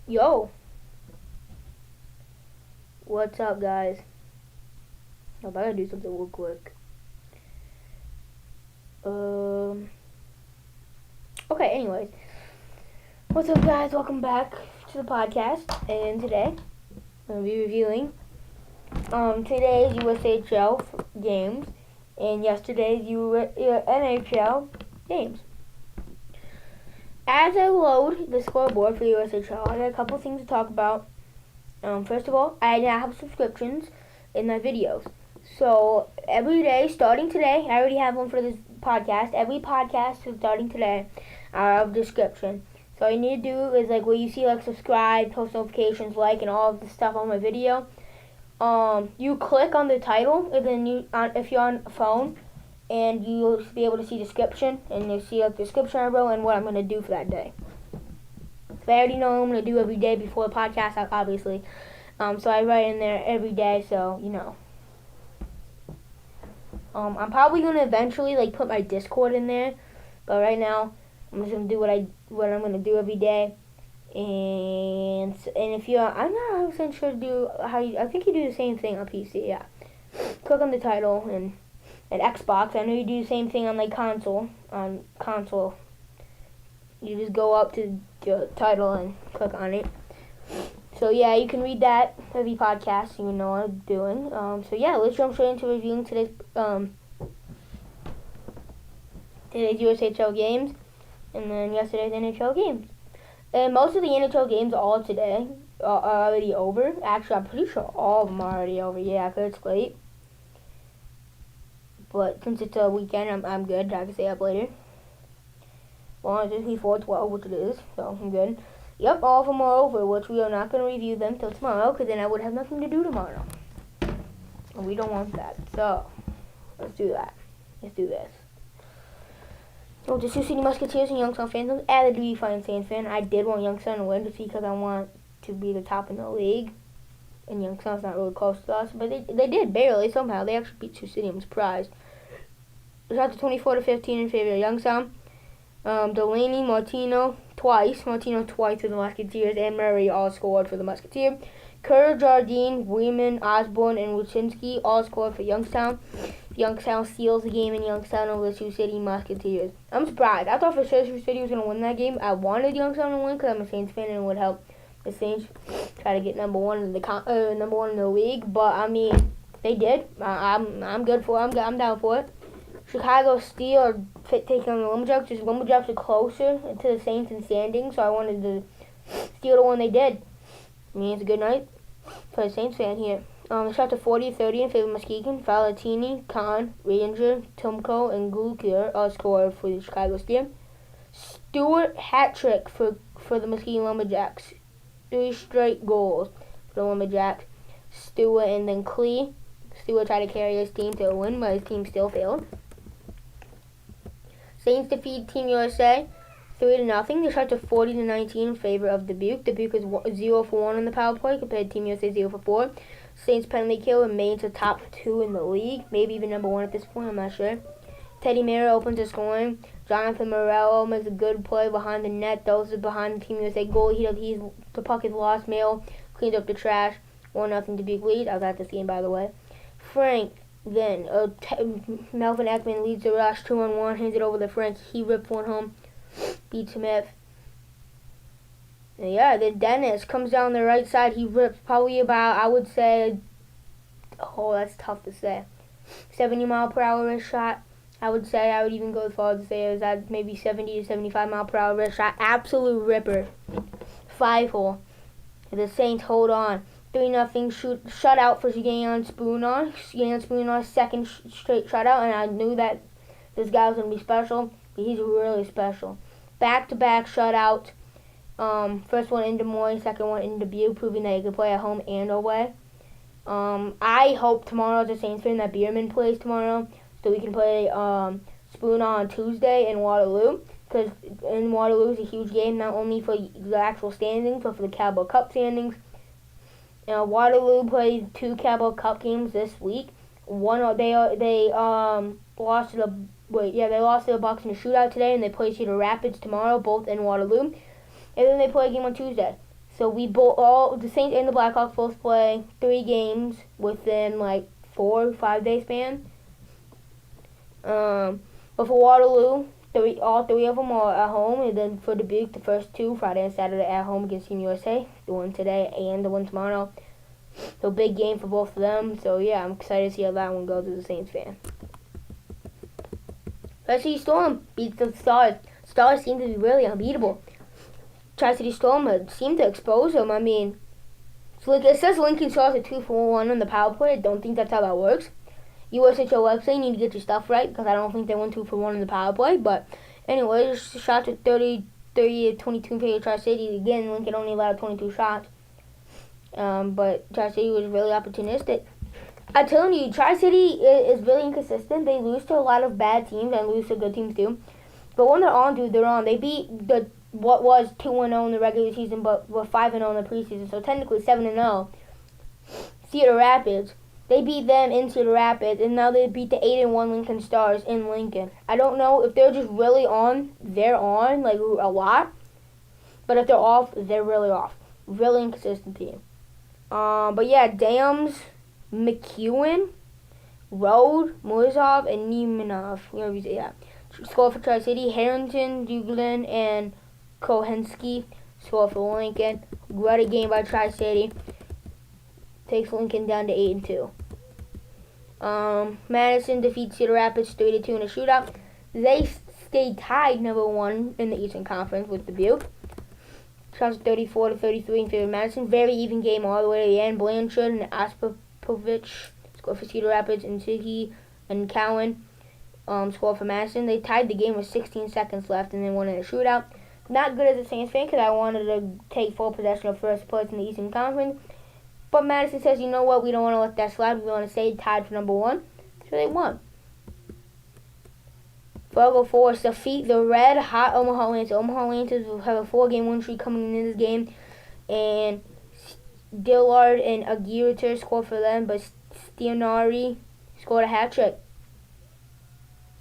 Yo, what's up, guys? I gotta do something real quick. Okay, anyways. What's up, guys? Welcome back to the podcast. And today, I'm gonna be reviewing today's USHL games and yesterday's NHL games. As I load the scoreboard for USHL, I got a couple things to talk about. First of all, I now have subscriptions in my videos. So every day, starting today, I already have one for this podcast. Every podcast starting today, I have a description. So all you need to do is where you see subscribe, post notifications, and all of the stuff on my video. You click on the title, and then if you're on a phone, and you'll be able to see description, and you'll see the description I wrote and what I'm gonna do for that day. So I already know what I'm gonna do every day before the podcast, obviously. So I write in there every day, so you know. I'm probably gonna eventually put my Discord in there, but right now I'm just gonna do what I'm gonna do every day. And if I'm not 100% sure to do I think you do the same thing on PC. Yeah, click on the title and Xbox. I know you do the same thing on console. On console, you just go up to the title and click on it. So yeah, you can read that every podcast. You know what I'm doing. So yeah, let's jump straight into reviewing today's USHL games, and then yesterday's NHL games. And most of the NHL games all today are already over. Actually, I'm pretty sure all of them are already over. Yeah, because it's late. But since it's a weekend, I'm good. I can stay up later. Well, it's before 12, which it is, so I'm good. Yep, all of them are over, which we are not going to review them till tomorrow, because then I would have nothing to do tomorrow. And we don't want that. So, let's do that. Let's do this. So, the Sioux City Musketeers and Youngstown fans, I'm added to be a Fine Saints fan. I did want Youngstown to win, just because I want to be the top in the league. And Youngstown's not really close to us, but they did, barely, somehow. They actually beat Sioux City, I'm surprised. It was out to 24-15 in favor of Youngstown. Delaney, Martino twice for the Musketeers, and Murray all scored for the Musketeers. Kerr, Jardine, Weeman, Osborne, and Wuczynski all scored for Youngstown. Youngstown steals the game in Youngstown over the Sioux City Musketeers. I'm surprised. I thought for sure Sioux City was going to win that game. I wanted Youngstown to win because I'm a Saints fan and it would help the Saints try to get number one in the league. But I mean, they did. I'm good for it. I'm down for it. Chicago Steel taking on the Lumberjacks. The Lumberjacks are closer to the Saints in standing, so I wanted the Steel to win. They did. I mean, it's a good night for a Saints fan here. The shots are 40-30 in favor of Muskegon. Falatini, Kahn, Ranger, Tumko, and Glukier all scored for the Chicago Steel. Stewart hat trick for the Muskegon Lumberjacks. 3 straight goals for the Lumberjacks. Stewart and then Klee. Stewart tried to carry his team to a win, but his team still failed. Saints defeat Team USA 3-0. The shots are 40-19 in favor of Dubuque. Dubuque is 0 for 1 on the power play compared to Team USA 0 for 4. Saints penalty kill remains the top 2 in the league, maybe even number 1 at this point, I'm not sure. Teddy Miller opens the scoring. Jonathan Morello makes a good play behind the net. Those are behind the Team USA goal. The puck is lost. Mail cleans up the trash. 1-0 Dubuque lead. I was at this game, by the way. Frank. Then, Melvin Ekman leads the rush 2-on-1, hands it over to Frank. He ripped one home, beats Smith. And yeah, then Dennis comes down the right side. He rips probably about, I would say, that's tough to say, 70-mile-per-hour wrist shot. I would even go as far as to say it was at maybe 70 to 75-mile-per-hour wrist shot. Absolute ripper. 5-hole. The Saints hold on. 3-0 shutout for Yan Spooner. Yan Spooner's second straight shutout, and I knew that this guy was going to be special, but he's really special. Back-to-back shutout. First one in Des Moines, second one in Dubuque, proving that he can play at home and away. I hope tomorrow, as a Saints fan, that Bierman plays tomorrow, so we can play Spooner on Tuesday in Waterloo, because in Waterloo is a huge game, not only for the actual standings, but for the Carabao Cup standings. Waterloo played 2 Carabao Cup games this week. They lost to the Bucks in a shootout today, and they play Cedar Rapids tomorrow, both in Waterloo. And then they play a game on Tuesday. So we both the Saints and the Blackhawks both play 3 games within like 4 or 5 day span. But for Waterloo, all 3 of them are at home, and then for Dubuque, the first 2 Friday and Saturday at home against Team USA, the one today and the one tomorrow. So big game for both of them. So yeah, I'm excited to see how that one goes as a Saints fan. Tri-City Storm beats the Stars. Stars seem to be really unbeatable. Tri-City Storm seemed to expose them. I mean, it says Lincoln Stars are 2-for-1 on the power play. I don't think that's how that works. USHL website, you need to get your stuff right because I don't think they went 2-for-1 in the power play. But anyways, shots at 30-22 in favor of Tri-City. Again, Lincoln only allowed 22 shots. But Tri-City was really opportunistic. I'm telling you, Tri-City is really inconsistent. They lose to a lot of bad teams and lose to good teams too. But when they're on, dude, they're on. They beat what was 2-0 in the regular season, but were 5-0 in the preseason. So technically 7-0. Cedar Rapids. They beat them in Cedar Rapids, and now they beat the 8-1 Lincoln Stars in Lincoln. I don't know if they're just really on. They're on, like, a lot. But if they're off, they're really off. Really inconsistent team. But yeah, Dams, McEwen, Rode, Murzov, and Nemanov. Whatever you say that. Score for Tri-City. Harrington, Duglin, and Kohensky. Score for Lincoln. Great game by Tri-City. Takes Lincoln down to 8-2. Madison defeats Cedar Rapids 3-2 in a shootout. They stayed tied number 1 in the Eastern Conference with Dubuque. Shots 34-33 in favor of Madison. Very even game all the way to the end. Blanchard and Aspopovich score for Cedar Rapids, and Siggy and Cowan score for Madison. They tied the game with 16 seconds left and then won in a shootout. Not good as a Saints fan because I wanted to take full possession of first place in the Eastern Conference. But Madison says, you know what, we don't want to let that slide. We want to stay tied for number 1. So they won. Fargo Forest defeat the red-hot Omaha Lancers. Omaha Lancers will have a 4-game win streak coming into this game. And Dillard and Aguirre scored for them, but Stianari scored a hat-trick.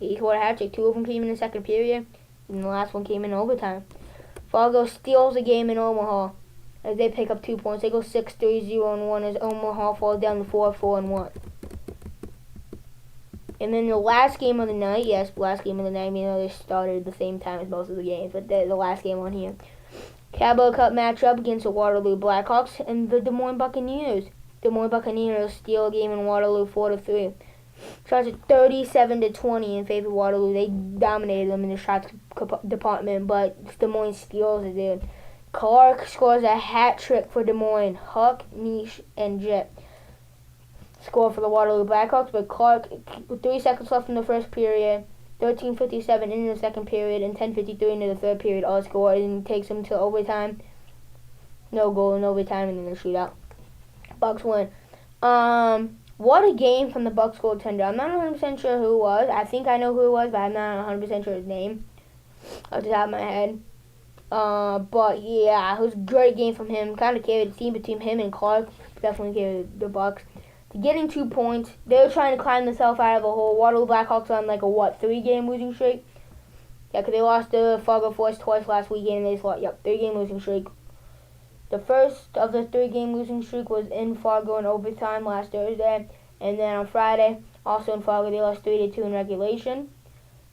He scored a hat-trick. 2 of them came in the second period, and the last one came in overtime. Fargo steals the game in Omaha as they pick up 2 points. They go 6-3-0-1 as Omaha falls down to 4-4-1. And then the last game of the night, they started at the same time as most of the games, but the last game on here. Cabo Cup matchup against the Waterloo Blackhawks and the Des Moines Buccaneers. Des Moines Buccaneers steal a game in Waterloo 4-3. Shots at 37-20 in favor of Waterloo. They dominated them in the shots department, but Des Moines steals it, dude. Clark scores a hat trick for Des Moines. Huck, Niche, and Jet score for the Waterloo Blackhawks, but Clark, with 3 seconds left in the first period, 13:57 into the second period, and 10:53 into the third period, all scored, and takes them to overtime. No goal in overtime, and then the shootout. Bucks win. What a game from the Bucks goaltender. I'm not 100% sure who it was. I think I know who it was, but I'm not 100% sure his name off the top of my head. But yeah, it was a great game from him. Kind of carried the team between him and Clark. Definitely carried the Bucks. Getting 2 points. They were trying to climb themselves out of a hole. Waterloo Blackhawks on like a 3-game losing streak. Yeah, because they lost to Fargo Forest twice last weekend, and they just lost. 3-game losing streak. The first of the 3-game losing streak was in Fargo in overtime last Thursday, and then on Friday, also in Fargo, they lost 3-2 in regulation.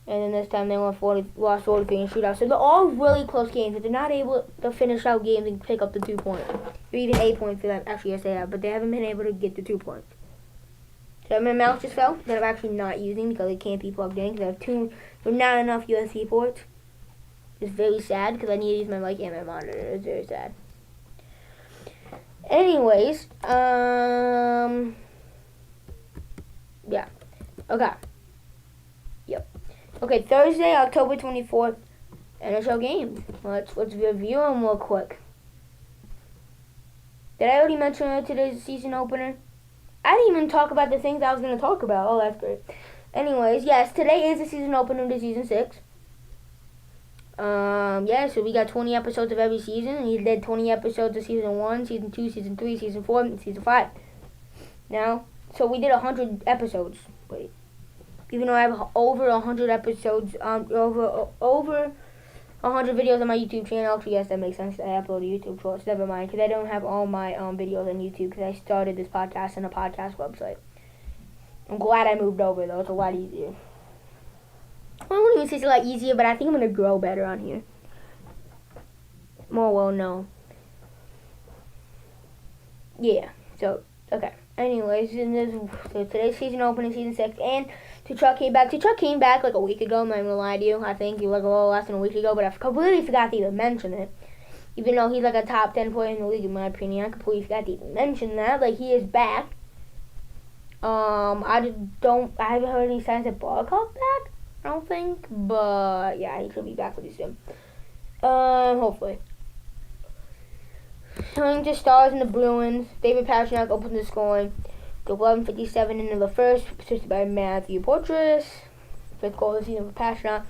And then this time they lost 43 in shootout. So they're all really close games, but they're not able to finish out games and pick up the 2 points. Or even 8 points for them. Actually, yes, they have, but they haven't been able to get the 2 points. So my mouse just fell that I'm actually not using because it can't be plugged in because there's not enough USB ports. It's very sad because I need to use my mic and my monitor. It's very sad. Anyways, yeah. Okay. Yep. Okay, Thursday, October 24th, NHL games. Let's review them real quick. Did I already mention today's season opener? I didn't even talk about the things I was going to talk about. Oh, that's great. Anyways, yes, today is the season opener to season 6. Yeah, so we got 20 episodes of every season. And he did 20 episodes of season 1, season 2, season 3, season 4, and season 5. Now, so we did 100 episodes. Wait. Even though I have over 100 episodes, over 100 videos on my YouTube channel. Actually, yes, that makes sense. I upload a YouTube shorts. Never mind, because I don't have all my videos on YouTube because I started this podcast on a podcast website. I'm glad I moved over, though. It's a lot easier. Well, I wouldn't even say it's a lot easier, but I think I'm going to grow better on here. More well known. Yeah, so, okay. Anyways, so today's season opening, season 6, and Chuck came back. Chuck came back like a week ago, I'm not going to lie to you. I think he was like a little less than a week ago, but I completely forgot to even mention it. Even though he's like a top 10 player in the league, in my opinion, I completely forgot to even mention that. Like, he is back. I haven't heard any signs that Barkov's back, I don't think, but yeah, he should be back pretty soon. Hopefully. Turning to Stars and the Bruins, David Pastrnak opens the scoring. 11:57 into the first, assisted by Matthew Portress. Fifth goal of the season for Pastrnak.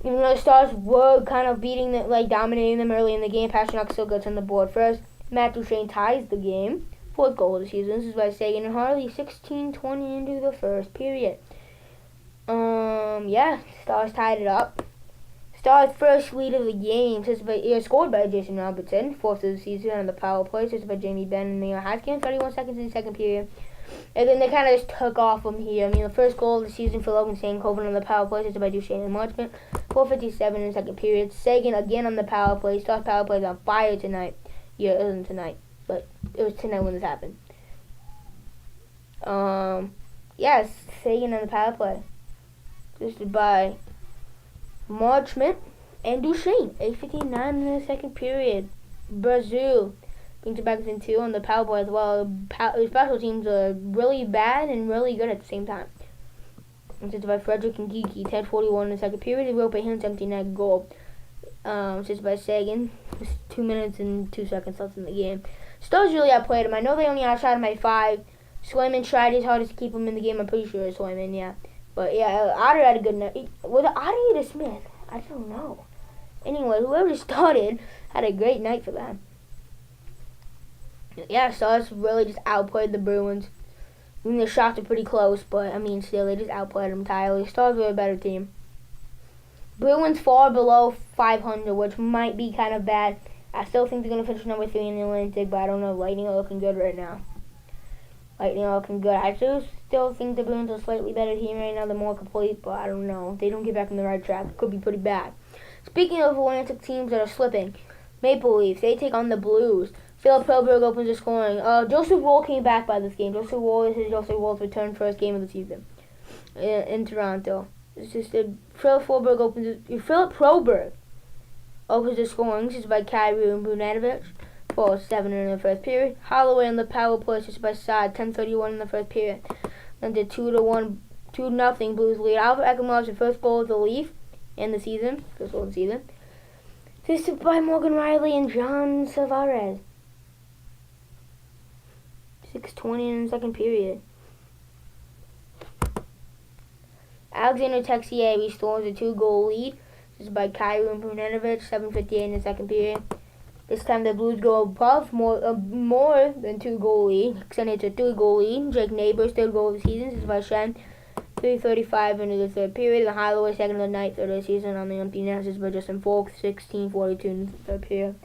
Even though the Stars were kind of dominating them early in the game, Pastrnak still gets on the board first. Matt Duchene ties the game. Fourth goal of the season. This is by Sagan and Harley. 16:20 into the first period. Stars tied it up. Stars' first lead of the game, scored by Jason Robertson, fourth of the season on the power play, assisted by Jamie Benn and Leo Haskins, 31 seconds in the second period. And then they kind of just took off from here. I mean, the first goal of the season for Logan Stankoven on the power play, assisted by Duchene and Marchment, 4:57 in the second period. Sagan again on the power play. Stars' power play is on fire tonight. Yeah, it isn't tonight, but it was tonight when this happened. Sagan on the power play, assisted by Marchment and Duchene. 8:59 in the second period. Brazil brings it back within 2 on the power play as well. Special teams are really bad and really good at the same time. Assisted by Frederick and Geeky. 10:41 in the second period. Rope Hintz empty net goal. Assisted by Sagan. Just 2 minutes and 2 seconds left in the game. Stars really outplayed him. I know they only outshot him by 5. Swayman tried his hardest to keep him in the game. I'm pretty sure it's Swayman, yeah. But yeah, Otter had a good night. Was it Otter or Smith? I don't know. Anyway, whoever started had a great night for them. Yeah, Stars really just outplayed the Bruins. I mean, the shots are pretty close, but I mean, still, they just outplayed them entirely. Stars were a better team. Bruins far below 500, which might be kind of bad. I still think they're going to finish number 3 in the Atlantic, but I don't know. Lightning are looking good right now. Lightning are looking good. I still think the Bruins are a slightly better team right now. They're more complete, but I don't know. If they don't get back on the right track, it could be pretty bad. Speaking of Atlantic teams that are slipping, Maple Leafs, they take on the Blues. Philip Hellberg opens the scoring. Joseph Woll came back by this game. Joseph Woll's return first game of the season in Toronto. It's just Philip Hellberg opens the scoring. This is by Kyrie and Bunanovich. 4:07 in the first period. Holloway on the power play, just by side. 10:31 in the first period. Then the 2-0 Blues lead. Alpha Ekimonov's the first goal of the Leaf in the season. First goal of the season. This is by Morgan Riley and John Tavares. 6:20 in the second period. Alexander Texier restores a 2-goal lead. This is by Kyrie and Bunanovich. 7:58 in the second period. This time the Blues go above more than 2-goal lead, extending it to 3-goal lead. Jake Neighbors, third goal of the season. This is by Shen. 3:35 into the third period. The Holloway, second of the night, third of the season on the empty net. This is by Justin Falk. 16:42 in the third period.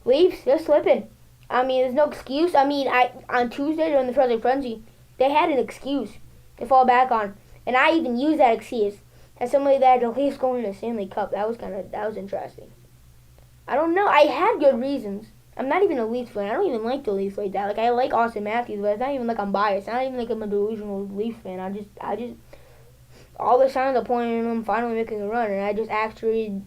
Leafs, they're slipping. I mean, there's no excuse. I mean, on Tuesday during the Frozen Frenzy, they had an excuse to fall back on, and I even used that excuse as somebody that had the Leafs going to the Stanley Cup. That was interesting. I don't know. I had good reasons. I'm not even a Leafs fan. I don't even like the Leafs like that. Like, I like Austin Matthews, but it's not even like I'm biased. It's not even like I'm a delusional Leafs fan. I just, all the signs are pointing to them finally making a run, and I just actually,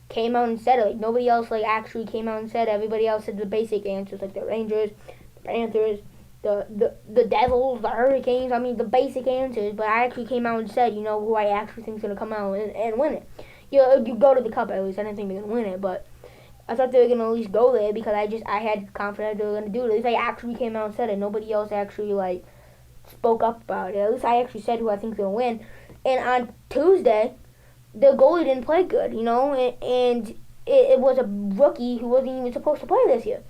came out and said it. Like, nobody else, actually came out and said it. Everybody else said the basic answers, like the Rangers, the Panthers, the Devils, the Hurricanes. I mean, the basic answers, but I actually came out and said, who I actually think is going to come out and win it. You go to the Cup at least. I didn't think they were going to win it, but I thought they were going to at least go there because I had confidence they were going to do it. At least I actually came out and said it. Nobody else actually, spoke up about it. At least I actually said who I think is going to win. And on Tuesday, the goalie didn't play good, and it was a rookie who wasn't even supposed to play this year.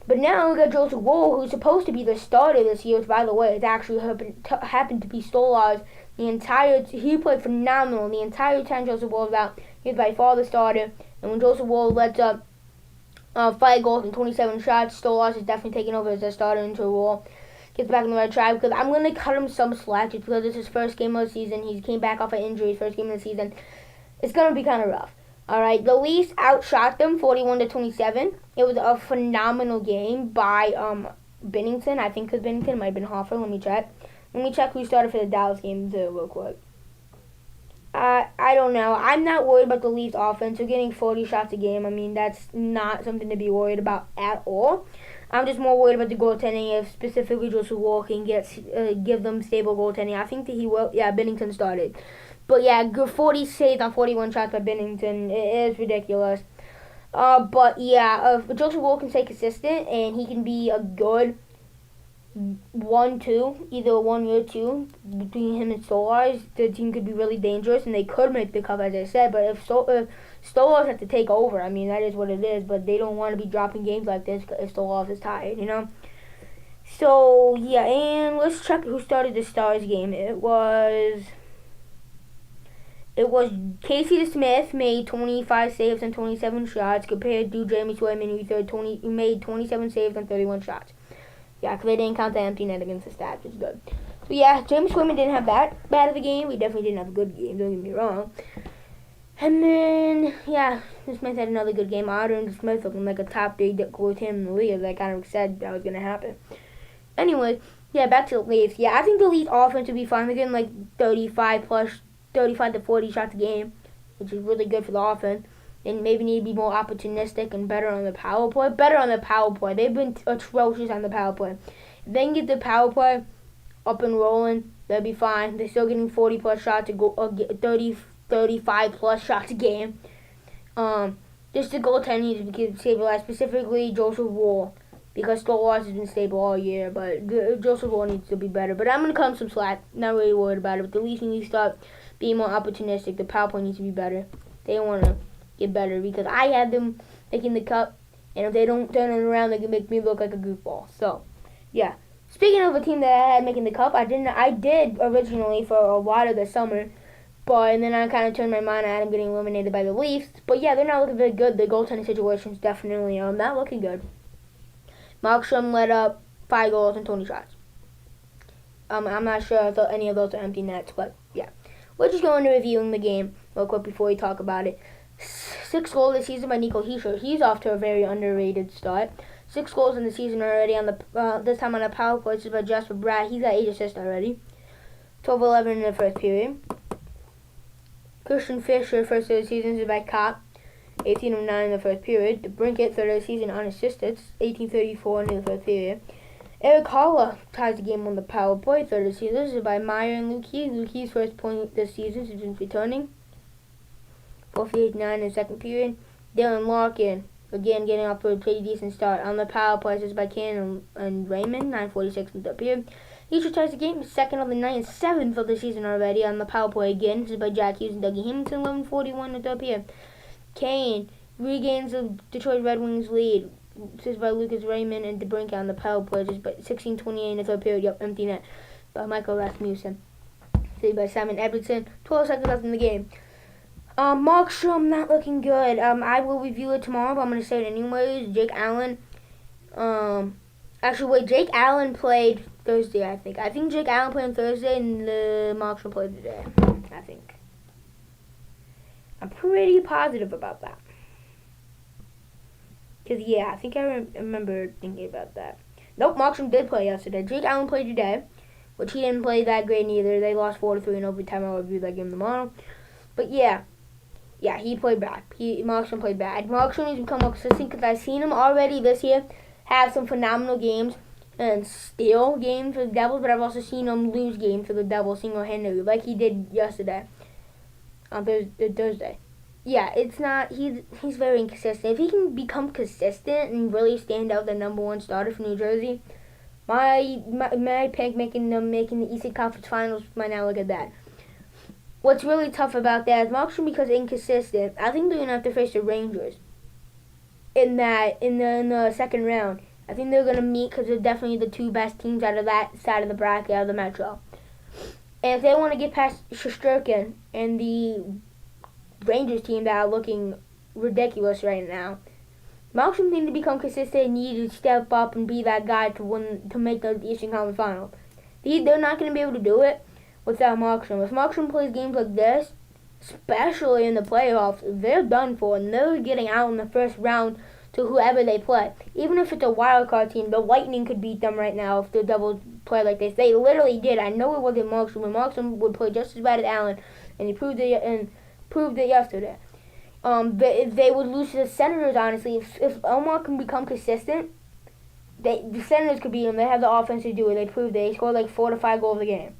But now we got Joseph Woll, who's supposed to be the starter this year, which, by the way, it actually happened to be Stolarz. He played phenomenal the entire time Joseph Woll was out. He's by far the starter. And when Joseph Wool lets up 5 goals and 27 shots, Stolarz is definitely taking over as a starter into Wool. Gets back on the right track because I'm going to cut him some slack just because it's his first game of the season. He came back off an injury, first game of the season. It's going to be kind of rough. All right, the Leafs outshot them 41-27. It was a phenomenal game by Binnington. I think because Binnington might have been Hoffer. Let me check who started for the Dallas game real quick. I don't know. I'm not worried about the Leafs offense. They're getting 40 shots a game. I mean, that's not something to be worried about at all. I'm just more worried about the goaltending. If specifically Joseph Wool can give them stable goaltending, I think that he will. Yeah, Binnington started. But yeah, 40 saves on 41 shots by Binnington. It is ridiculous. But yeah, if Joseph Wool can stay consistent and he can be a good 1-2, either a 1 or 2 between him and Stolarz, the team could be really dangerous and they could make the cup, as I said. But if Stolarz has to take over, I mean, that is what it is. But they don't want to be dropping games like this if Stolarz is tired, you know. So yeah, and let's check who started the Stars game. It was Casey DeSmith made 25 saves and 27 shots compared to Jamie Swayman who made 27 saves and 31 shots. Yeah, because they didn't count the empty net against the stats, which is good. So yeah, James Swayman didn't have that bad of a game. We definitely didn't have a good game, don't get me wrong. And then, yeah, Smith had another good game. Arden Smith looking like a top 3 goaltender in the league, as I kind of said that was going to happen. Anyway, yeah, back to the Leafs. Yeah, I think the Leafs offense will be fine. They're getting like 35 to 40 shots a game, which is really good for the offense. And maybe need to be more opportunistic and better on the power play. They've been atrocious on the power play. If they can get the power play up and rolling, they'll be fine. They're still getting 40 plus shots, 35 plus shots a game. Just the goaltending needs to be stabilized, specifically Joseph Wool, because Stolarz has been stable all year, but Joseph Wool needs to be better. But I'm going to cut him some slack. Not really worried about it, but the Leafs need to start being more opportunistic. The power play needs to be better. They want to get better because I had them making the cup, and if they don't turn it around, they can make me look like a goofball. So, yeah. Speaking of a team that I had making the cup, I did originally for a while of the summer, and then I kind of turned my mind. I had them getting eliminated by the Leafs. But yeah, they're not looking very good. The goaltending situation is definitely not looking good. Markstrom let up 5 goals and 20 shots. I'm not sure if any of those are empty nets, but yeah. We're just going to reviewing the game real quick before we talk about it. 6 goals this season by Nico Hischier. He's off to a very underrated start. 6 goals in the season already on the this time on the power play. This is by Jasper Bratt. He's got 8 assists already. 12-11 in the first period. Christian Fischer, first of the season, is by Kopp. 18 of 9 in the first period. DeBrincat, third of the season, unassisted. 18-34 in the first period. Eric Haula ties the game on the power play. Third of the season. This is by Meyer and Luke Hughes. Luke Hughes' first point this season since returning. 4:59 in the second period. Dylan Larkin, again getting off to a pretty decent start. On the power play, this is by Cannon and Raymond. 9:46 in the third period. Hischier ties the game. Second of the night and 7th of the season already on the power play again. This is by Jack Hughes and Dougie Hamilton. 11:41 in the third period. Kane regains the Detroit Red Wings lead. This is by Lucas Raymond and DeBrincat on the power play. This is by 16:28 in the third period. Yep, empty net by Michael Rasmussen. This is by Simon Edmondson. 12 seconds left in the game. Markstrom not looking good. I will review it tomorrow, but I'm going to say it anyways. Jake Allen. Jake Allen played Thursday, I think. I think Jake Allen played on Thursday and Markstrom played today. I think. I'm pretty positive about that. Because, yeah, I think I remember thinking about that. Nope, Markstrom did play yesterday. Jake Allen played today, which he didn't play that great neither. They lost 4-3 in overtime. I'll review that game tomorrow. But, yeah. Yeah, he played bad. Markstrom played bad. Markstrom needs to become more consistent because I've seen him already this year have some phenomenal games and steal games for the Devils, but I've also seen him lose games for the Devils single-handedly, like he did yesterday on Thursday. Yeah, it's not. He's very inconsistent. If he can become consistent and really stand out the number 1 starter for New Jersey, my pick making the Eastern Conference Finals might not look at that. What's really tough about that is Markstrom, because inconsistent. I think they're gonna have to face the Rangers in the second round. I think they're gonna meet because they're definitely the 2 best teams out of that side of the bracket, out of the Metro. And if they want to get past Shesterkin and the Rangers team that are looking ridiculous right now. Markstrom needs to become consistent and need to step up and be that guy to make the Eastern Conference Final. They're not going to be able to do it without Markstrom. If Markstrom plays games like this, especially in the playoffs, they're done for, and they're getting out in the first round to whoever they play. Even if it's a wild card team, the Lightning could beat them right now if the Devils play like this. They literally did. I know it wasn't Markstrom, and Markstrom would play just as bad as Allen, and he proved it yesterday. They would lose to the Senators, honestly. If Omar can become consistent, the Senators could beat them. They have the offense to do it. They proved they scored like 4 to 5 goals a game.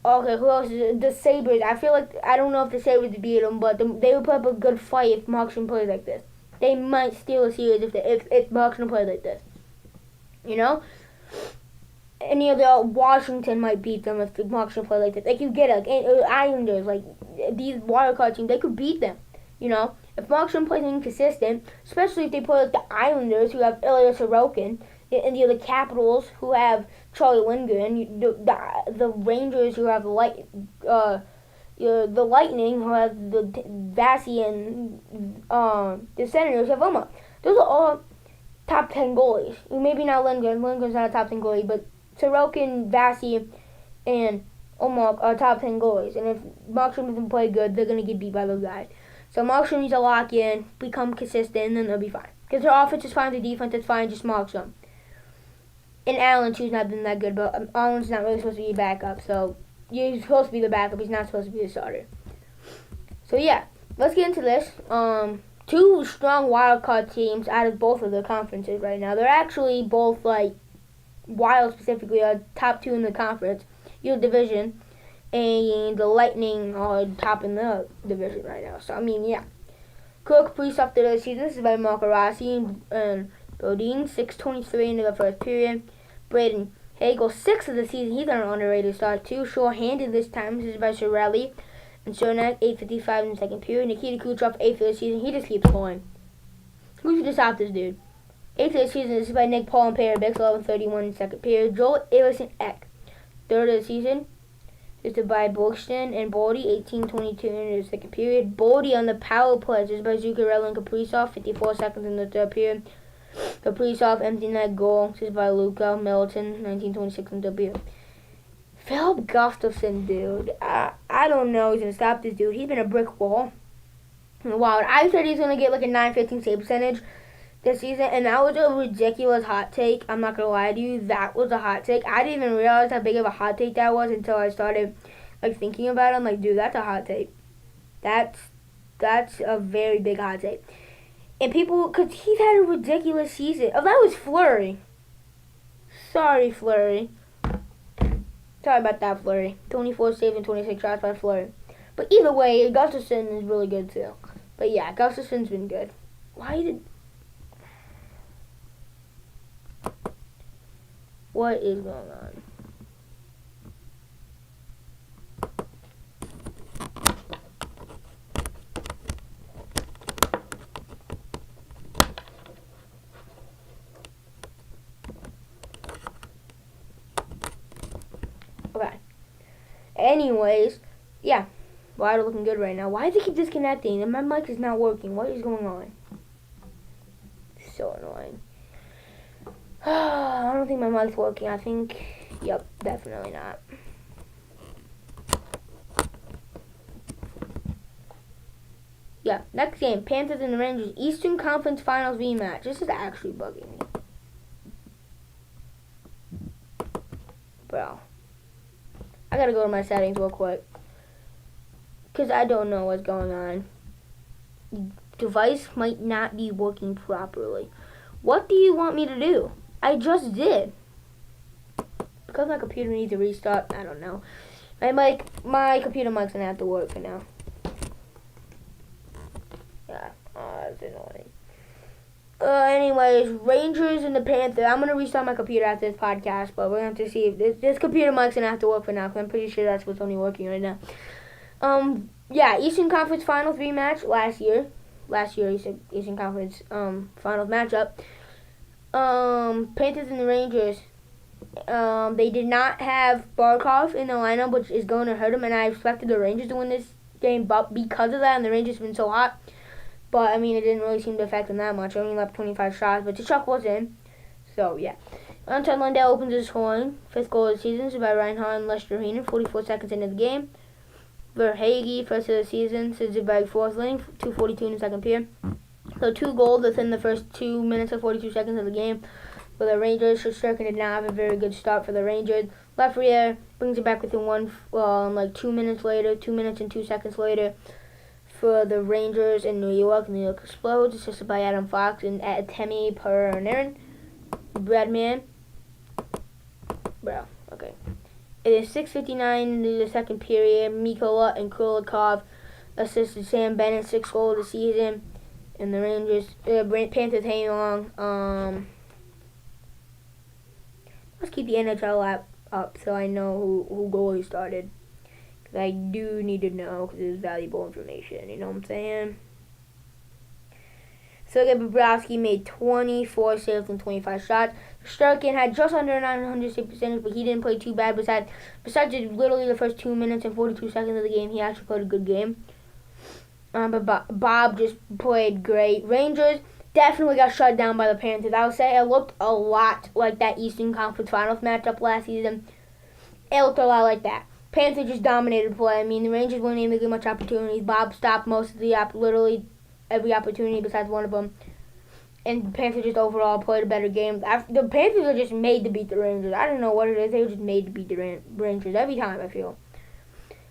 Okay, who else is it? The Sabres. I feel like, I don't know if the Sabres would beat them, but they would put up a good fight if Markstrom plays like this. They might steal a series if Markstrom plays like this. You know? Any of the Washington might beat them if Markstrom plays like this. Like, you get Islanders, like these wildcard teams, they could beat them. You know? If Markstrom plays inconsistent, especially if they play like the Islanders, who have Ilya Sorokin, and the other Capitals, who have Charlie Lindgren, the Rangers, who have the Lightning, who have the Vasi, and the Senators, who have Oma. Those are all top 10 goalies. Maybe not Lindgren. Lindgren's not a top 10 goalie, but Sorokin, Vasi, and Oma are top 10 goalies. And if Markstrom doesn't play good, they're going to get beat by those guys. So Markstrom needs to lock in, become consistent, and then they'll be fine. Because their offense is fine, their defense is fine, just Markstrom. And Allen, too's not been that good, but Allen's not really supposed to be a backup. So he's supposed to be the backup. He's not supposed to be the starter. So yeah, let's get into this. Two strong wildcard teams out of both of the conferences right now. They're actually both, like, Wild specifically are top 2 in the conference, your division, and the Lightning are top in the division right now. So I mean, yeah. Cook pre-stopped the season. This is by Marco Rossi and Bodine, 6:23 into the first period. Braden Hagel, 6th of the season. He's an underrated start too. Short-handed this time. This is by Sorelli. And Cernak, 8:55 in the second period. Nikita Kucherov, 8th of the season. He just keeps going. Who should have stopped this dude? 8th of the season. This is by Nick Paul and Parabix, 11:31 in the second period. Joel Everson Eck, 3rd of the season. This is by Borgsten and Boldy, 18:22 in the second period. Boldy on the power play. This is by Zuccarello and Kaprizov, 54 seconds in the third period. Kaprizov, empty net goal. This is by Luka Middleton, 19:26 in the third period. Philip Gustafsson, dude. I don't know. He's going to stop this dude. He's been a brick wall. Wow. I said he's going to get like a 915 save percentage this season, and that was a ridiculous hot take. I'm not going to lie to you. That was a hot take. I didn't even realize how big of a hot take that was until I started like thinking about it. I'm like, dude, that's a hot take. That's a very big hot take. And people, because he's had a ridiculous season. Oh, that was Fleury. Sorry, Fleury. Sorry about that, Fleury. 24 saves and 26 shots by Fleury. But either way, Gustafsson is really good too. But yeah, Gustafsson's been good. What is going on? Okay. Anyways, yeah. Wild are looking good right now. Why does it keep disconnecting? And my mic is not working. What is going on? So annoying. I don't think my mic's working. I think, yep, definitely not. Yeah, next game, Panthers and the Rangers, Eastern Conference Finals rematch. This is actually bugging me. Bro. I gotta go to my settings real quick. Because I don't know what's going on. The device might not be working properly. What do you want me to do? I just did. Because my computer needs to restart, I don't know. My computer mic's gonna have to work for now. Yeah, that's annoying. Anyways, Rangers and the Panthers. I'm gonna restart my computer after this podcast, but we're gonna have to see if this computer mic's gonna have to work for now. Cause I'm pretty sure that's what's only working right now. Yeah, Eastern Conference Finals rematch last year. Eastern Conference Finals matchup. Panthers and the Rangers. They did not have Barkov in the lineup, which is going to hurt them, and I expected the Rangers to win this game, but because of that, and the Rangers have been so hot. But, I mean, it didn't really seem to affect them that much. Only left 25 shots, but the chuck was in. So, yeah. Anton Lundell opens his scoring. 5th goal of the season is by Reinhardt and Lester Heenan, 44 seconds into the game. Verhaeghe, first of the season, is by Forsling, 2:42 in the second period. So 2 goals within the first 2 minutes and 42 seconds of the game for the Rangers. Shesterkin did not have a very good start for the Rangers. Lafreniere brings it back within 2 minutes later, 2 minutes and 2 seconds later for the Rangers in New York. New York explodes, assisted by Adam Fox and Temi Panarin. Breadman. Bro, okay. It is 6:59 into the second period. Mikola and Kulikov assisted Sam Bennett, 6th goal of the season. And the Rangers, Panthers hang on. Let's keep the NHL app up so I know who goalie started. Because I do need to know because it's valuable information. You know what I'm saying? Sergei Bobrovsky made 24 saves and 25 shots. Shesterkin had just under 900 save percentage, but he didn't play too bad. Besides literally the first 2 minutes and 42 seconds of the game, he actually played a good game. But Bob just played great. Rangers definitely got shut down by the Panthers. I would say it looked a lot like that Eastern Conference Finals matchup last season. It looked a lot like that. Panthers just dominated play. I mean, the Rangers weren't able to get much opportunities. Bob stopped most of literally every opportunity besides one of them. And the Panthers just overall played a better game. The Panthers are just made to beat the Rangers. I don't know what it is. They were just made to beat the Rangers every time, I feel.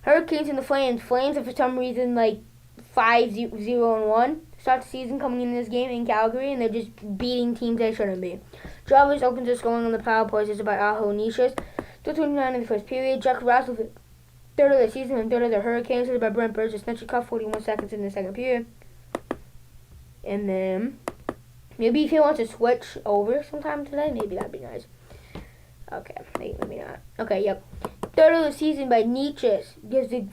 Hurricanes and the Flames. Flames are for some reason 5-0-1 start the season coming in this game in Calgary, and they're just beating teams they shouldn't be. Jarvis opens the scoring on the power play. This is by Aho Nishas. 2:29 in the first period. Jack Russell, 3rd of the season and 3rd of the Hurricanes. This is by Brent Burgess-Snetchikov, 41 seconds in the second period. And then maybe if he wants to switch over sometime today, maybe that'd be nice. Okay, maybe not. Okay, yep. 3rd of the season by Nichas gives the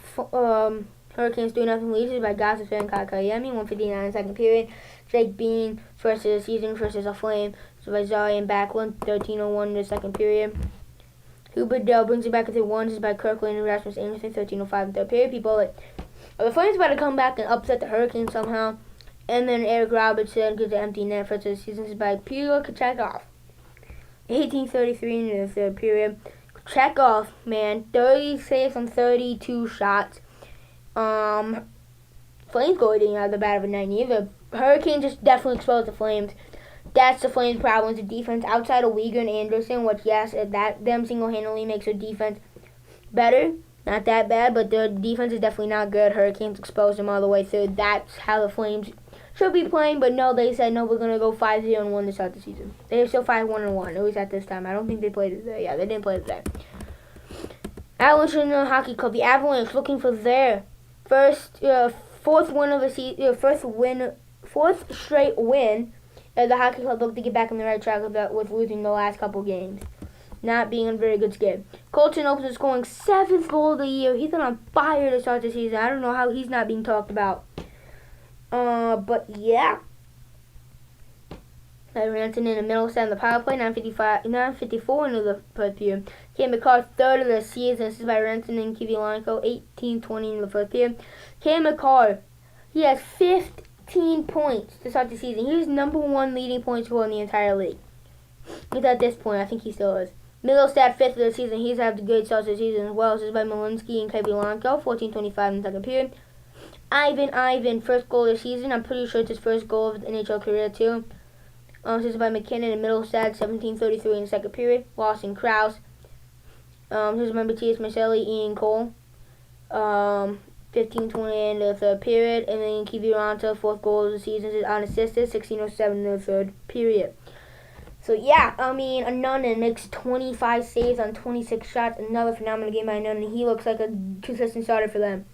Hurricanes 3-0 lead by Gossip and Kakayemi, 1:59 in the second period. Jake Bean, first of the season versus a Flame. So by Zari and Backlund, 13:01 in the second period. Hubert Dell brings it back into 1. This is by Kirkland and Rasmus Anderson, 13:05 in the third period. People are the Flames about to come back and upset the Hurricanes somehow. And then Eric Robertson gives the empty net first of the season. This is by Peter Kochetkov, 18:33 in the third period. Kochetkov, man, 30 saves on 32 shots. Flames goalie didn't have the bad of a night either. Hurricanes just definitely exposed the Flames. That's the Flames' problem, the defense outside of Weegar and Anderson, which yes, them single-handedly makes their defense better. Not that bad, but their defense is definitely not good. Hurricanes exposed them all the way through. That's how the Flames should be playing, but no, they said no, we're gonna go 5-0-1 to start the season. They're still 5-1-1, at least at this time. I don't think they played today. Yeah, they didn't play today. Avalanche in the Hockey Club. The Avalanche looking for their fourth win of the season, fourth straight win. The Hockey Club looked to get back on the right track with losing the last couple games, not being on a very good skid. Colton opens the scoring 7th goal of the year. He's on fire to start the season. I don't know how he's not being talked about. But yeah. Ranson in the middle set on the power play, 9:54 into the first period. Cam McCarr, 3rd of the season. This is by Ranson and Kivilanko, 18:20 in the first period. Cam McCarr, he has 15 points to start the season. He's #1 leading point scorer in the entire league. He's at this point, I think he still is. Middlestat, 5th of the season. He's had a good start to the season as well. This is by Malinsky and Kivilanko, 14:25 in the second period. Ivan, 1st goal of the season. I'm pretty sure it's his first goal of the NHL career too. This is by McKinnon and Middlestat, 17:33 in the second period. Lawson Krause. This is by Matthias Marcelli, Ian Cole. 15:20 in the third period. And then Kiviranta, 4th goal of the season, is unassisted, 16:07 in the third period. So yeah, I mean, Annunen makes 25 saves on 26 shots. Another phenomenal game by Annunen. He looks like a consistent starter for them.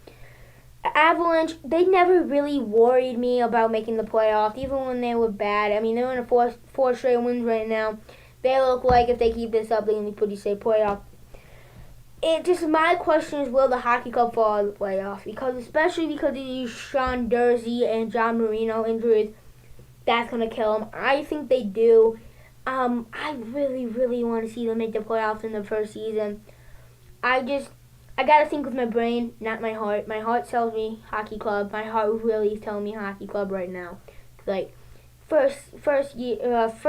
Avalanche, they never really worried me about making the playoffs, even when they were bad. I mean, they're in a four straight wins right now. They look like if they keep this up, they're going to be pretty safe playoff. My question is, will the Hockey Club fall out of the playoffs? Especially because of these Sean Durzi and John Marino injuries, that's going to kill them. I think they do. I really, really want to see them make the playoffs in the first season. I gotta think with my brain, not my heart. My heart tells me hockey club. My heart really is telling me hockey club right now. Like first season of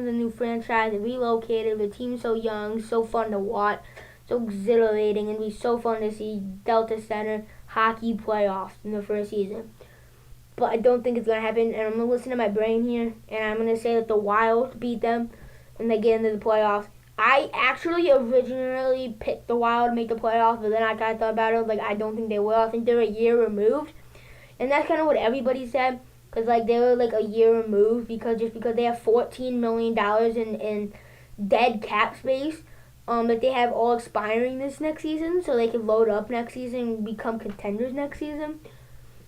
the new franchise, relocated. The team's so young, so fun to watch, so exhilarating, and it'd be so fun to see Delta Center hockey playoffs in the first season. But I don't think it's gonna happen, and I'm gonna listen to my brain here, and I'm gonna say that the Wild beat them, and they get into the playoffs. I actually originally picked the Wild to make the playoffs, but then I kind of thought about it. Like, I don't think they will. I think they're a year removed, and that's kind of what everybody said. Because like they were like a year removed because they have $14 million in dead cap space, that they have all expiring this next season, so they can load up next season and become contenders next season.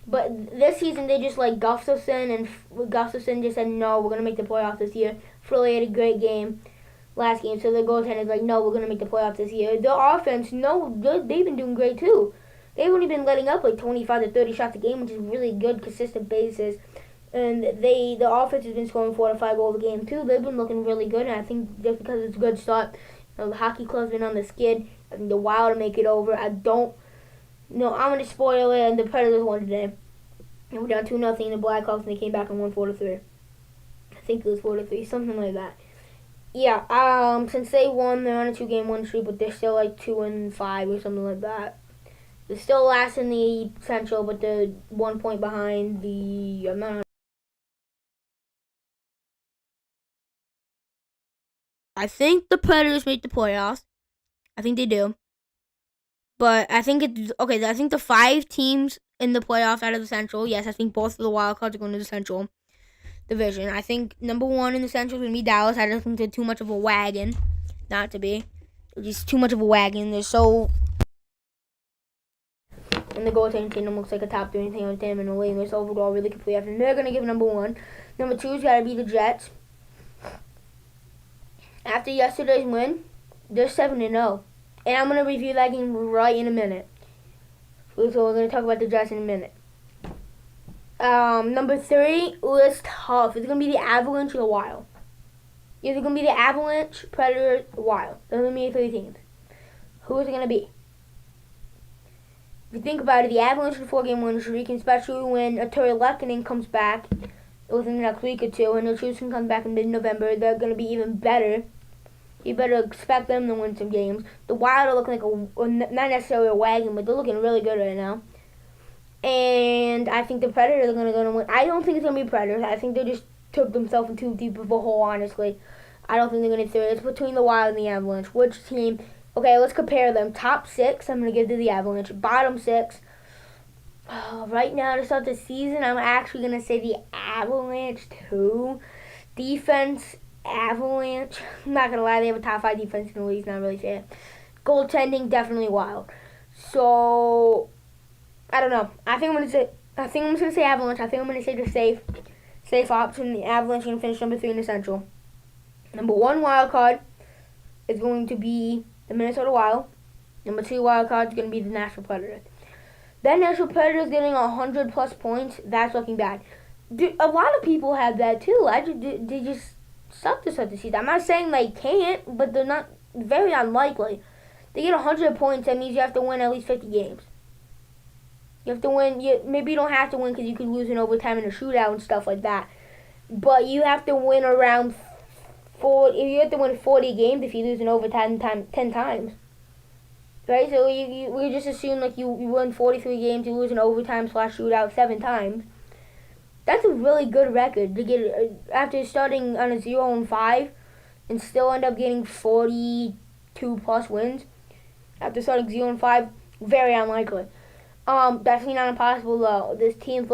But this season they just like Gustafson just said no, we're gonna make the playoffs this year. Froley had a great game last game, so the goaltender's like, no, we're gonna make the playoffs this year. The offense, no, they've been doing great too. They've only been letting up like 25 to 30 shots a game, which is really good, consistent basis. And the offense has been scoring 4 to 5 goals a game too. They've been looking really good, and I think just because it's a good start, the hockey club's been on the skid. I think the Wild will make it over. I don't. No, I'm gonna spoil it. And the Predators won today, and we're down 2-0. The Blackhawks, and they came back and won 4-3. I think it was 4-3, something like that. Yeah. Since they won, they're on a 2-game win streak, but they're still like 2-5 or something like that. They're still last in the Central, but they're 1 point behind the. I'm not. I think the Predators make the playoffs. I think they do. But I think it's okay. I think the 5 teams in the playoffs out of the Central. Yes, I think both of the wild cards are going to the Central division. I think number 1 in the Central is going to be Dallas. I just think they're too much of a wagon, not to be. They're just too much of a wagon. They're so. And the goaltending team looks like a top 3 team in the league. It's overall really complete. And they're going to give number 1. Number 2's got to be the Jets. After yesterday's win, they're 7-0. And I'm going to review that game right in a minute. So we're going to talk about the Jets in a minute. Number 3 was tough. It's going to be the Avalanche or the Wild. Either going to be the Avalanche, Predators, Wild. Those are going to be the 3 teams. Who is it going to be? If you think about it, the Avalanche is a 4-game win streak, especially when Artturi Lehkonen comes back within the next week or two, and the Truson comes back in mid-November, they're going to be even better. You better expect them to win some games. The Wild are looking like not necessarily a wagon, but they're looking really good right now. And I think the Predators are going to win. I don't think it's going to be Predators. I think they just took themselves into too deep of a hole, honestly. I don't think they're going to do it. It's between the Wild and the Avalanche. Which team? Okay, let's compare them. Top 6, I'm going to give to the Avalanche. Bottom 6, right now to start the season, I'm actually going to say the Avalanche too. Defense, Avalanche. I'm not going to lie, they have a top 5 defense in the league. It's not really fair. Goaltending, definitely Wild. So, I don't know. I think I'm just going to say Avalanche. I think I'm going to say the safe option. The Avalanche are going to finish number 3 in the Central. Number 1 wild card is going to be the Minnesota Wild. Number 2 wild card is going to be the Nashville Predators. That Nashville Predators getting 100 plus points, that's looking bad. A lot of people have that too. They just suck to start the season. I'm not saying they can't, but they're not very unlikely. They get 100 points, that means you have to win at least 50 games. You have to win. Maybe you don't have to win because you could lose in overtime in a shootout and stuff like that. But you have to win around 40. You have to win 40 games if you lose in overtime 10 times. Right? So we just assume like you win 43 games, you lose in overtime / shootout 7 times. That's a really good record to get after starting on a 0-5 and still end up getting 42 plus wins. After starting 0-5, very unlikely. Definitely not impossible though. The team's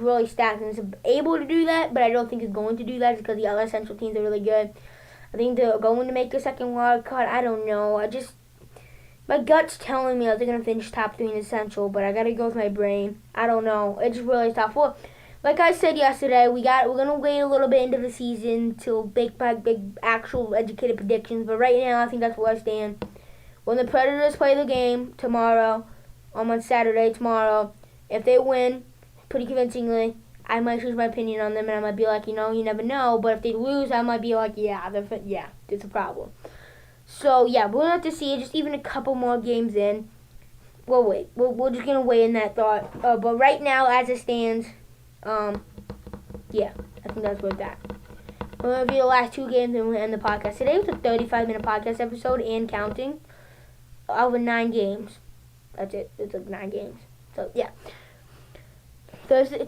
really stacked and it's able to do that, but I don't think it's going to do that because the other Central teams are really good. I think they're going to make a second wild card. I don't know. My gut's telling me that they're gonna finish top 3 in the Central, but I gotta go with my brain. I don't know. It's really tough. Well, like I said yesterday, we're gonna wait a little bit into the season to make my big actual educated predictions. But right now, I think that's where I stand. When the Predators play the game tomorrow, on Saturday tomorrow, if they win pretty convincingly, I might change my opinion on them, and I might be like, you never know. But if they lose, I might be like, yeah, it's a problem. So yeah, we'll have to see. Just even a couple more games in. We'll wait. We're just gonna wait in that thought. But right now, as it stands, yeah, I think that's where it's at. We're gonna review the last 2 games and we'll end the podcast. Today was a 35-minute podcast episode and counting. Over 9 games. That's it. It's like 9 games. So yeah.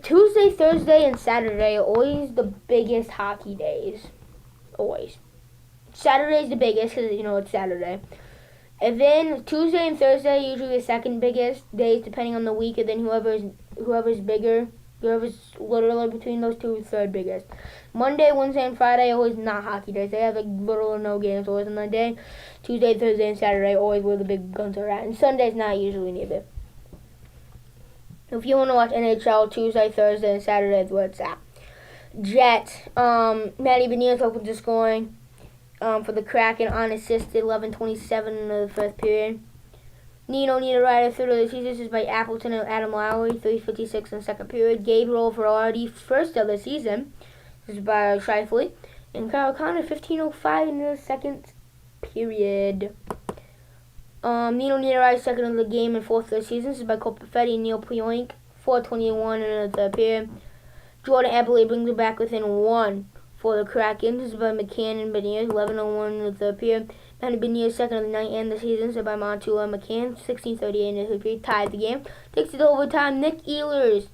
Tuesday, Thursday, and Saturday are always the biggest hockey days. Always. Saturday's the biggest because, it's Saturday. And then Tuesday and Thursday are usually the second biggest days, depending on the week. And then whoever's bigger, whoever's literally between those two is third biggest. Monday, Wednesday, and Friday are always not hockey days. They have like little or no games always on that day. Tuesday, Thursday, and Saturday are always where the big guns are at. And Sunday's not usually neither. If you want to watch NHL, Tuesday, Thursday, and Saturday is where it's at. Jets, Matty Beniers opens the scoring for the Kraken, unassisted, 11:27 in the first period. Nino Niederreiter, third of the season. This is by Appleton and Adam Lowry, 3:56 in the second period. Gabriel Velarde, first of the season. This is by Shifley. And Kyle Connor, 15:05 in the second period. Nino Niederreiter, second of the game and fourth of the season. This is by Cole Perfetti and Neil Pionk, 4:21 in the third period. Jordan Eberle brings it back within 1 for the Kraken. This is by McCann and Beniers, 11:01 in the third period. Matty Beniers, second of the night and the season. This is by Montula and McCann, 16:38 in the third period. Tied the game. Takes it to overtime. Nick Ehlers.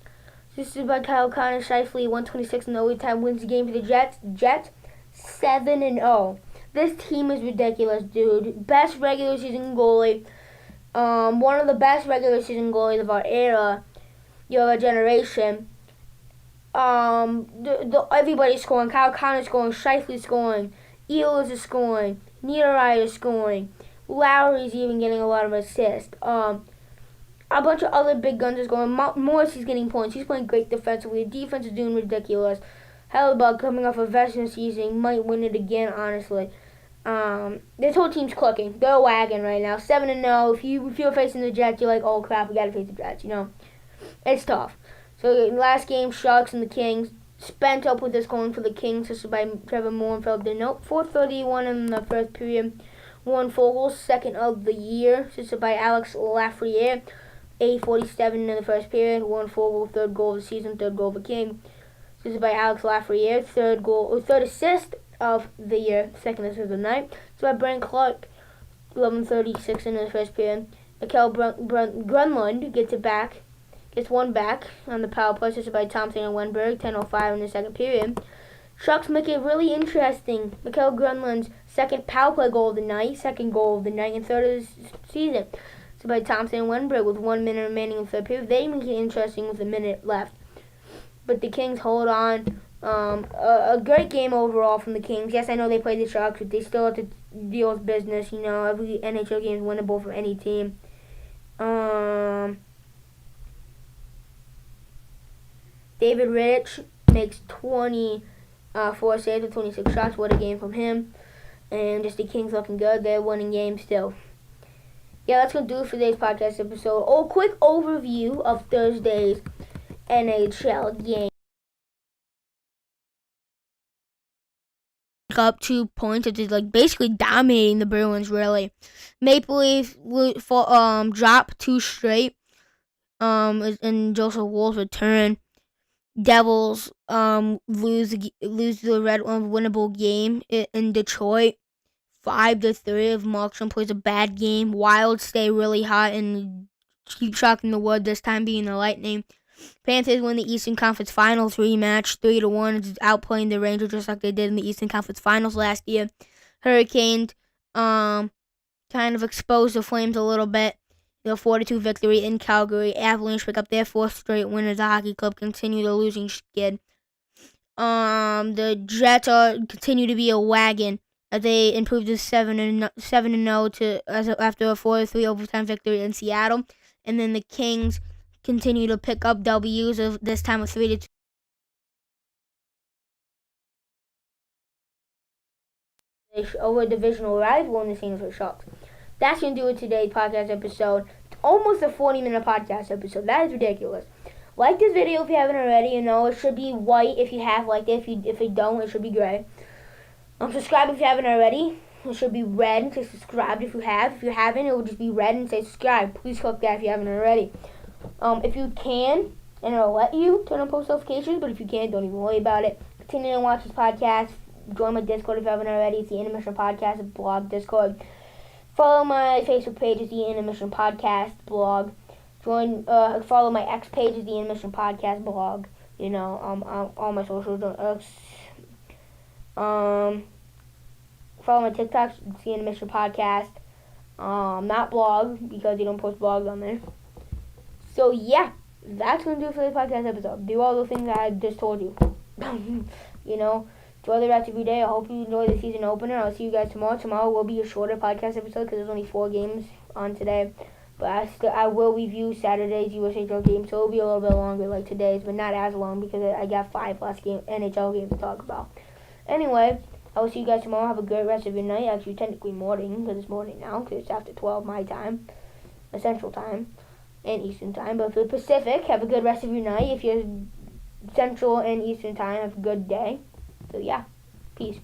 This is by Kyle Connor. Shifley, 1:26 in the overtime. Wins the game for the Jets. Jets, 7-0. This team is ridiculous, dude. Best regular season goalie. One of the best regular season goalies of our era, your generation. Everybody's scoring. Kyle Connor's scoring. Shifley's scoring. Ehlers is scoring. Niederreiter is scoring. Lowry's even getting a lot of assists. A bunch of other big guns is going. Morrissey's getting points. He's playing great defensively. The defense is doing ridiculous. Hellebug coming off a veteran season might win it again, honestly. This whole team's clicking. They're a wagon right now. 7-0. If you're facing the Jets, you're like, oh crap, we gotta face the Jets. It's tough. So last game, Sharks and the Kings. Spent up with this going for the Kings. This is by Trevor Moore and Philip Deneau. 4:31 in the first period. Warren Fogle, second of the year. This is by Alex Lafreniere. 8:47 in the first period. Warren Fogle, third goal of the season, third goal of the King. This is by Alex Lafreniere, third assist of the year, second assist of the night. This is by Brent Clark, 11:36 in the first period. Mikkel Grunlund gets one back on the power play. This is by Thompson and Wenberg, 10:05 in the second period. Sharks make it really interesting. Mikkel Grunlund's second power play goal of the night, second goal of the night, and third of the season. So by Thompson and Wenberg with 1 minute remaining in the third period. They make it interesting with a minute left. But the Kings hold on. A great game overall from the Kings. Yes, I know they played the Sharks, but they still have to deal with business. Every NHL game is winnable for any team. David Rittich makes 24 saves with 26 shots. What a game from him. And just the Kings looking good. They're winning games still. Yeah, that's going to do it for today's podcast episode. Quick overview of Thursday's NHL game. Up 2 points, which is basically dominating the Bruins. Really, Maple Leafs drop 2 straight. And Joseph Woll's return. Devils lose the winnable game in Detroit, 5-3. If Markstrom plays a bad game, Wild stay really hot and keep shocking the world. This time being the Lightning. Panthers win the Eastern Conference Finals rematch, 3-1, outplaying the Rangers just like they did in the Eastern Conference Finals last year. Hurricanes kind of exposed the Flames a little bit. The 4-2 victory in Calgary. Avalanche pick up their 4th straight win as a hockey club, continue the losing skid. The Jets continue to be a wagon as they improve to 7-0 after a 4-3 overtime victory in Seattle. And then the Kings continue to pick up W's of this time of 3-2. Over a divisional rival in the San Jose Sharks. That's going to do it today's podcast episode. It's almost a 40-minute podcast episode. That is ridiculous. Like this video if you haven't already. It should be white if you have liked it. If you don't, it should be gray. Subscribe if you haven't already. It should be red and say subscribe if you have. If you haven't, it will just be red and say subscribe. Please click that if you haven't already. If you can, and it'll let you turn on post notifications, but if you can't, don't even worry about it. Continue to watch this podcast. Join my Discord if you haven't already. It's the Intermission Podcast blog Discord. Follow my Facebook page, it's the Intermission Podcast blog. Follow my X page, it's the Intermission Podcast blog. You know, all my socials. Follow my TikToks, it's the Intermission Podcast. Not blog, because you don't post blogs on there. So, yeah, that's going to do it for the podcast episode. Do all the things I just told you. You know, enjoy the rest of your day. I hope you enjoy the season opener. I'll see you guys tomorrow. Tomorrow will be a shorter podcast episode because there's only 4 games on today. But I will review Saturday's USHL game, so it'll be a little bit longer like today's, but not as long because I got 5 less NHL games to talk about. Anyway, I will see you guys tomorrow. Have a great rest of your night. Actually, technically morning, because it's morning now, because it's after 12 my time, Central Time, and Eastern Time. But for Pacific, have a good rest of your night. If you're Central and Eastern Time, have a good day. So, yeah. Peace.